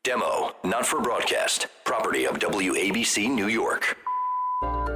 Demo, not for broadcast. Property of WABC New York.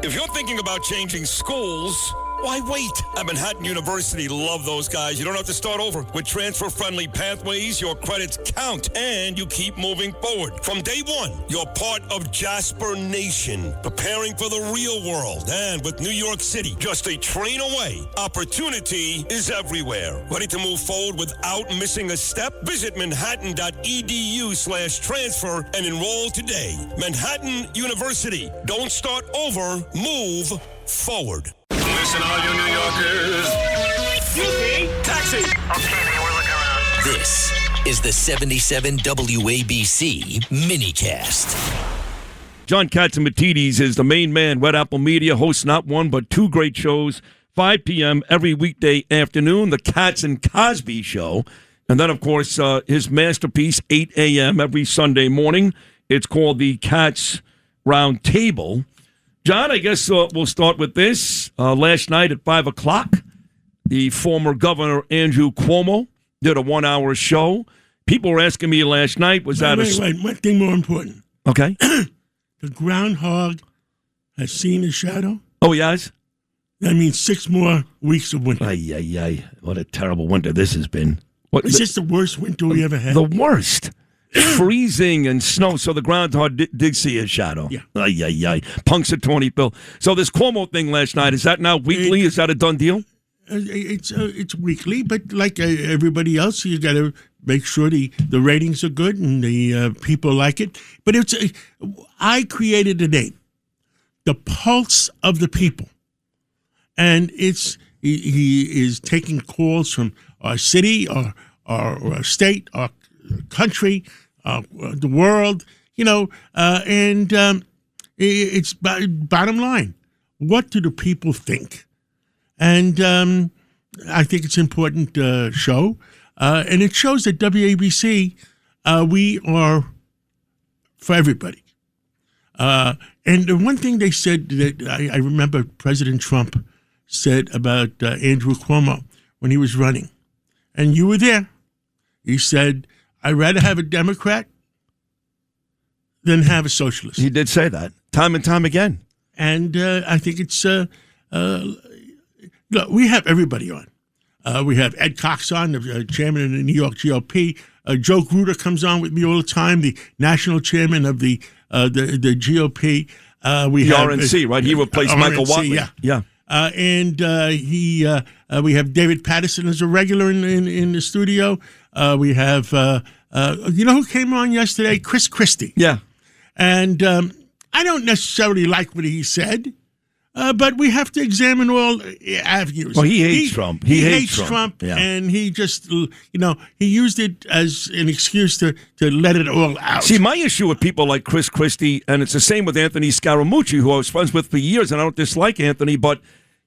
If you're thinking about changing schools, why wait? At Manhattan University, love those guys. You don't have to start over. With transfer-friendly pathways, your credits count, and you keep moving forward. From day one, you're part of Jasper Nation, preparing for the real world. And with New York City just a train away, opportunity is everywhere. Ready to move forward without missing a step? Visit manhattan.edu/transfer and enroll today. Manhattan University. Don't start over, move forward. Listen, all you New Yorkers. Excuse me. Taxi. Okay, we're looking around. This is the 77 WABC minicast. John Catsimatidis is the main man. Red Apple Media hosts not one but two great shows, 5 p.m. every weekday afternoon, the Cats and Cosby Show. And then, of course, his masterpiece, 8 a.m. every Sunday morning. It's called the Cats Round Table. John, I guess we'll start with this. Last night at 5 o'clock, the former governor, Andrew Cuomo, did a 1-hour show. People were asking me last night, was that Wait, one thing more important. Okay. The groundhog has seen his shadow. Oh, yes? That means 6 more weeks of winter. Ay. What a terrible winter this has been. Is this the worst winter we ever had? The worst. Freezing and snow, so the groundhog did see his shadow. Yeah. Ay. Punxsutawney Bill. So this Cuomo thing last night, is that now weekly? Is that a done deal? It's weekly, but like everybody else, you got to make sure the ratings are good and the people like it. But I created a name, the pulse of the people, and he is taking calls from our city, our state, our country, the world, and it's bottom line. What do the people think? And I think it's an important show. And it shows that WABC, we are for everybody. And the one thing they said that I remember President Trump said about Andrew Cuomo when he was running, and you were there. He said, I'd rather have a Democrat than have a socialist. He did say that time and time again. And I think it's, look, we have everybody on. We have Ed Cox on, the chairman of the New York GOP. Joe Gruder comes on with me all the time, the national chairman of the GOP. We have RNC, right? He replaced Michael Watley. Yeah. And we have David Patterson as a regular in the studio. We have, you know who came on yesterday? Chris Christie. Yeah. And I don't necessarily like what he said, but we have to examine all avenues. Well, he hates Trump. He hates Trump. Yeah. And he just, he used it as an excuse to let it all out. See, my issue with people like Chris Christie, and it's the same with Anthony Scaramucci, who I was friends with for years, and I don't dislike Anthony, but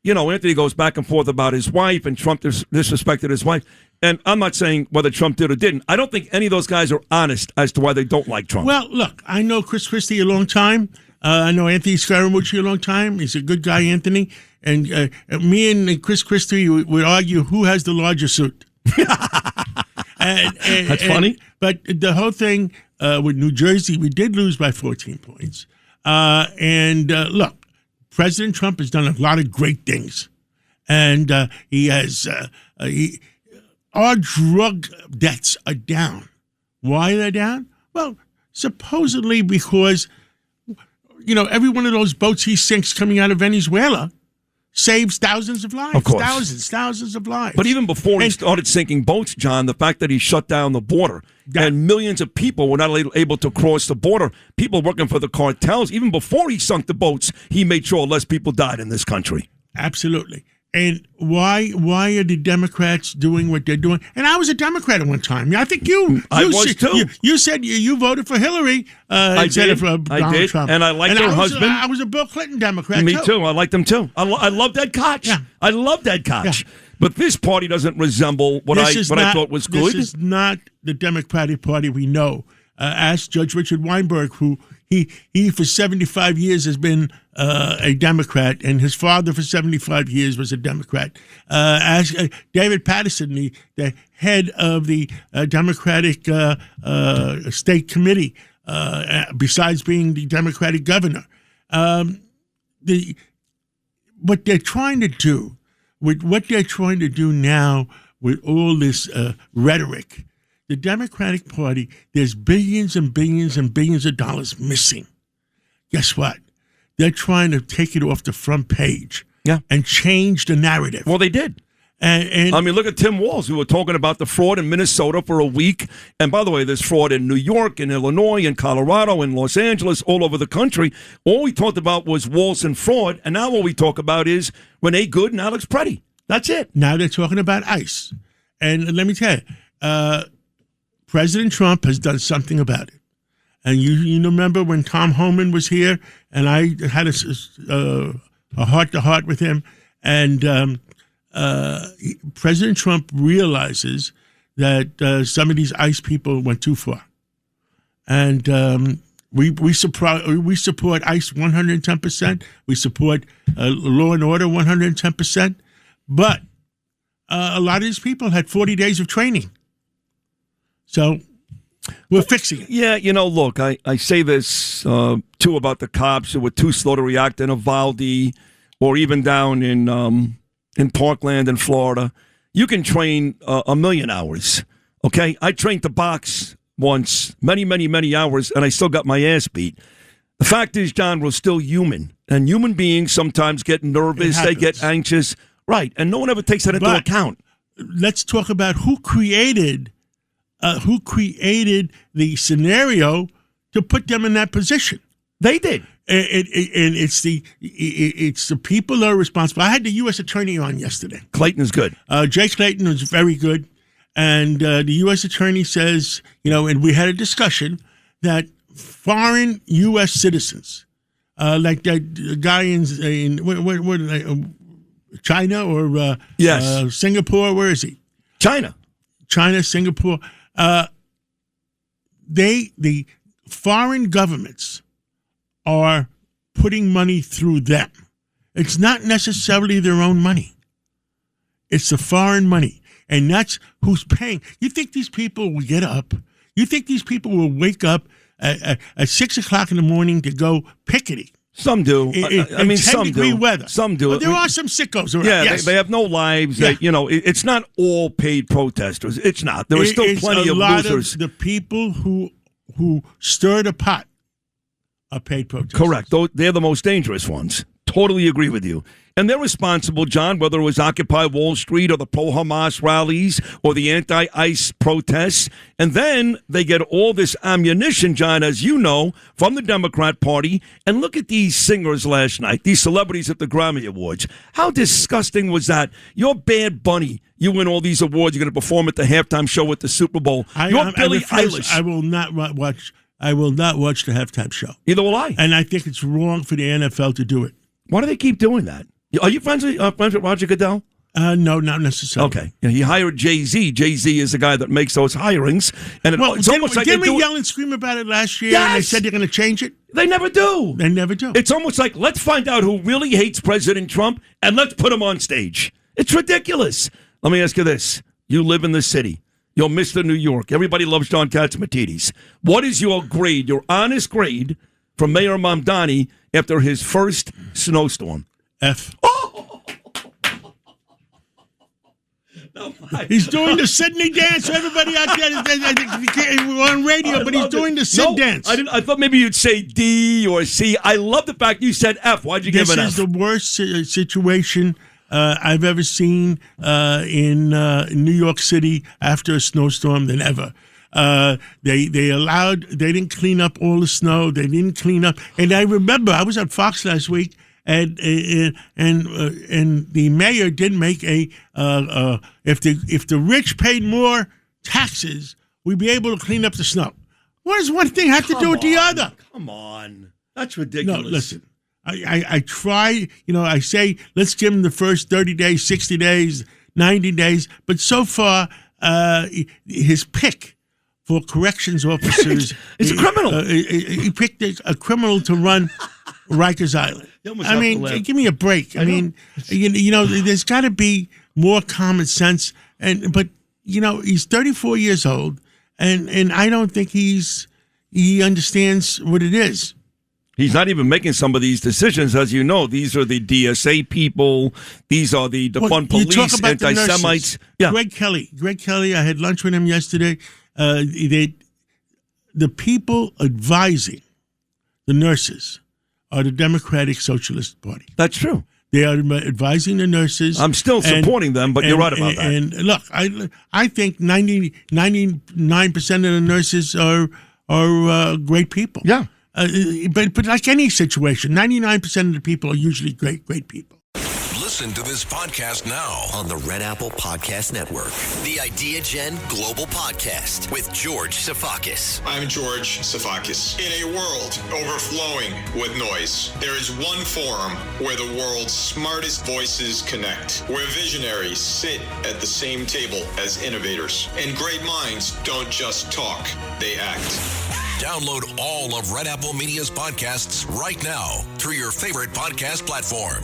Anthony goes back and forth about his wife, and Trump disrespected his wife. And I'm not saying whether Trump did or didn't. I don't think any of those guys are honest as to why they don't like Trump. Well, look, I know Chris Christie a long time. I know Anthony Scaramucci a long time. He's a good guy, Anthony. And me and Chris Christie would argue who has the larger suit. That's funny. But the whole thing with New Jersey, we did lose by 14 points. Look, President Trump has done a lot of great things. And he has our drug deaths are down. Why are they down? Well, supposedly because, every one of those boats he sinks coming out of Venezuela saves thousands of lives. Of course. Thousands of lives. But even before he started sinking boats, John, the fact that he shut down the border and millions of people were not able to cross the border, people working for the cartels, even before he sunk the boats, he made sure less people died in this country. Absolutely. And why are the Democrats doing what they're doing? And I was a Democrat at one time. I think I was too. You said you voted for Hillary instead of Donald Trump. And I liked her husband. I was a Bill Clinton Democrat. Me too. I liked him too. I loved Ed Koch. Yeah. I loved Ed Koch. Yeah. But this party doesn't resemble what I thought was good. This is not the Democratic Party we know. Ask Judge Richard Weinberg, who he for 75 years has been a Democrat, and his father for 75 years was a Democrat. Ask David Patterson, the head of the Democratic state committee, besides being the Democratic governor. What they're trying to do, now with all this rhetoric, the Democratic Party, there's billions and billions and billions of dollars missing. Guess what? They're trying to take it off the front page and change the narrative. Well, they did. And I mean, look at Tim Walz. We were talking about the fraud in Minnesota for a week. And by the way, there's fraud in New York, in Illinois, in Colorado, in Los Angeles, all over the country. All we talked about was Walz and fraud. And now what we talk about is Renee Good and Alex Preddy. That's it. Now they're talking about ICE. And let me tell you, President Trump has done something about it. And you remember when Tom Homan was here and I had a heart-to-heart with him, and President Trump realizes that some of these ICE people went too far. And we support ICE 110%. We support law and order 110%. But a lot of these people had 40 days of training. So we're fixing it. Yeah, look, I say this, too, about the cops who were too slow to react in Uvalde or even down in Parkland in Florida. You can train a million hours, okay? I trained to box once, many, many, many hours, and I still got my ass beat. The fact is, John, we're still human, and human beings sometimes get nervous, they get anxious. Right, and no one ever takes that into account. Let's talk about who created the scenario to put them in that position. They did. And it's the people that are responsible. I had the U.S. Attorney on yesterday. Clayton is good. Jay Clayton was very good. And the U.S. Attorney says, and we had a discussion that foreign U.S. citizens, like that guy in China or yes. Singapore, where is he? China, Singapore. The foreign governments are putting money through them. It's not necessarily their own money. It's the foreign money. And that's who's paying. You think these people will get up? You think these people will wake up at 6 o'clock in the morning to go picketing? Some do. I mean, some do. Weather. Some do. But there are some sickos around. Yeah, yes. they have no lives. Yeah. It's not all paid protesters. It's not. There are still plenty of losers. Of the people who stir the pot are paid protesters. Correct. They're the most dangerous ones. Totally agree with you. And they're responsible, John, whether it was Occupy Wall Street or the pro-Hamas rallies or the anti-ICE protests. And then they get all this ammunition, John, as you know, from the Democrat Party. And look at these singers last night, these celebrities at the Grammy Awards. How disgusting was that? You're Bad Bunny. You win all these awards. You're going to perform at the halftime show at the Super Bowl. You're Billie Eilish. I will not watch the halftime show. Either will I. And I think it's wrong for the NFL to do it. Why do they keep doing that? Are you friends with Roger Goodell? No, not necessarily. Okay. He hired Jay-Z. Jay-Z is the guy that makes those hirings. And it's almost like didn't we yell and scream about it last year? Yes! And they said they're going to change it? They never do. They never do. It's almost like, let's find out who really hates President Trump and let's put him on stage. It's ridiculous. Let me ask you this. You live in the city. You're Mr. New York. Everybody loves John Catsimatidis. What is your grade, your honest grade, from Mayor Mamdani after his first snowstorm? F. Oh! No, he's doing the Sydney dance. Everybody out there, we're on radio, but he's doing the Sid dance. I thought maybe you'd say D or C. I love the fact you said F. Why'd you give an F? This is the worst situation I've ever seen in New York City after a snowstorm than ever. They didn't clean up all the snow. They didn't clean up. And I remember I was on Fox last week, and the mayor didn't make if the rich paid more taxes, we'd be able to clean up the snow. What does one thing have to do with the other? Come on, that's ridiculous. No, listen. I try, I say, let's give him the first 30 days, 60 days, 90 days. But so far, his pick for corrections officers is a criminal. He picked a criminal to run Rikers Island. I mean, give me a break. I mean, there's got to be more common sense. But he's 34 years old, and I don't think he understands what it is. He's not even making some of these decisions, as you know. These are the DSA people. These are the defund police, anti-Semites. Yeah. Greg Kelly, I had lunch with him yesterday. The people advising the nurses are the Democratic Socialist Party. That's true. They are advising the nurses. I'm still supporting them, but you're right about that. And look, I think 99% of the nurses are great people. Yeah. But like any situation, 99% of the people are usually great people. Listen to this podcast now on the Red Apple Podcast Network. The Idea Gen Global Podcast with George Sifakis. I'm George Sifakis. In a world overflowing with noise, there is one forum where the world's smartest voices connect, where visionaries sit at the same table as innovators, and great minds don't just talk, they act. Download all of Red Apple Media's podcasts right now through your favorite podcast platform.